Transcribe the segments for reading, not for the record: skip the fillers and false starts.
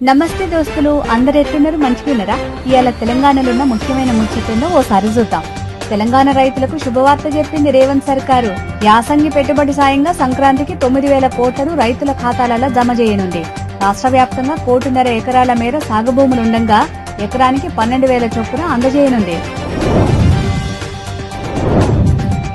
నమస్తే దోస్తులు, అందరు ఎట్లున్నారు? మంచిగున్నారా? ఇవాళ తెలంగాణలో ఉన్న ముఖ్యమైన ముచ్చటేందో ఓసారి చూద్దాం. తెలంగాణ రైతులకు శుభవార్త చెప్పింది రేవంత్ సర్కారు. యాసంగి పెట్టుబడి సాయంగా సంక్రాంతికి 9,000 కోట్లను రైతుల ఖాతాలలో జమ చేయనుంది. రాష్ట్ర వ్యాప్తంగా 1,5 ఎకరాల మేర సాగు భూములుండగా ఎకరానికి 12,000 చొప్పున అందజేయనుంది.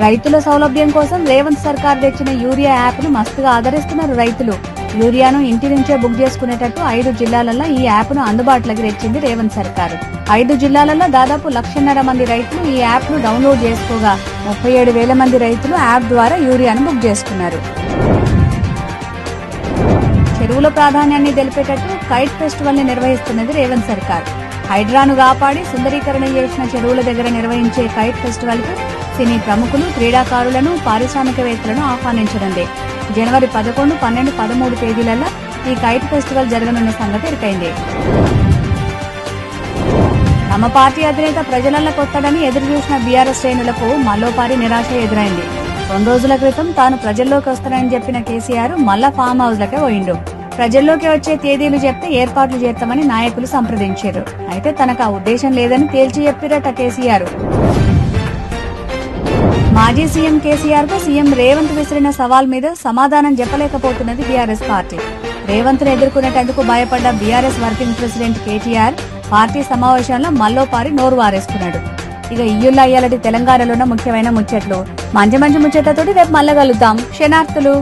రైతుల సౌలభ్యం కోసం రేవంత్ సర్కార్ తెచ్చిన యూరియా యాప్ ను మస్తుగా ఆదరిస్తున్నారు రైతులు. యూరియాను ఇంటి నుంచే బుక్ చేసుకునేటట్టు 5 జిల్లాలలో ఈ యాప్ ను అందుబాటులోకి తెచ్చింది రేవంత్ సర్కారు. 5 జిల్లాలలో దాదాపు 1,50,000 మంది రైతులు ఈ యాప్ ను డౌన్లోడ్ చేసుకోగా 37,000 మంది రైతులు యాప్ ద్వారా యూరియాను బుక్ చేసుకున్నారు. చెరువుల ప్రాధాన్యాన్ని తెలిపేటట్టు కైట్ ఫెస్టివల్ ని నిర్వహిస్తున్నది రేవంత్ సర్కార్. హైడ్రాను కాపాడి సుందరీకరణ చేసిన చెరువుల దగ్గర నిర్వహించే కైట్ ఫెస్టివల్ కు సినీ ప్రముఖులు, క్రీడాకారులను, పారిశ్రామికవేత్తలను ఆహ్వానించనుంది. జనవరి 11, 12, 13 తేదీలలో ఈ కైట్ ఫెస్టివల్ జరగనున్న సంగతి ఎరికైంది. తమ పార్టీ అధినేత ప్రజలలోకి వస్తాడని ఎదురుచూసిన బీఆర్ఎస్ శ్రేణులకు మల్లోపారి నిరాశ ఎదురైంది. 2 రోజుల క్రితం తాను ప్రజల్లోకి వస్తానని చెప్పిన కేసీఆర్ మళ్లా ఫామ్ హౌస్ లకే పోయిండు. ప్రజల్లోకి వచ్చే తేదీలు చెప్తే ఏర్పాట్లు చేస్తామని నాయకులు సంప్రదించారు. అయితే తనకు ఆ ఉద్దేశం లేదని తేల్చి చెప్పిరట కేసీఆర్. మాజీ సీఎం కేసీఆర్ కు సీఎం రేవంత్ విసిరిన సవాల్ మీద సమాధానం చెప్పలేకపోతున్నది బీఆర్ఎస్ పార్టీ. రేవంత్ ను ఎదుర్కొనేందుకు భయపడ్డ బీఆర్ఎస్ వర్కింగ్ ప్రెసిడెంట్ కేటీఆర్ పార్టీ సమావేశంలో మల్లోపారి నోరు వారేసుకున్నాడు. ఇక ఇయ్యాలటి తెలంగాణలో ఉన్న ముఖ్యమైన ముచ్చట్లు. మంచి ముచ్చట్లతోటి రేపు మళ్ళా కలుద్దాం. శనార్థులు.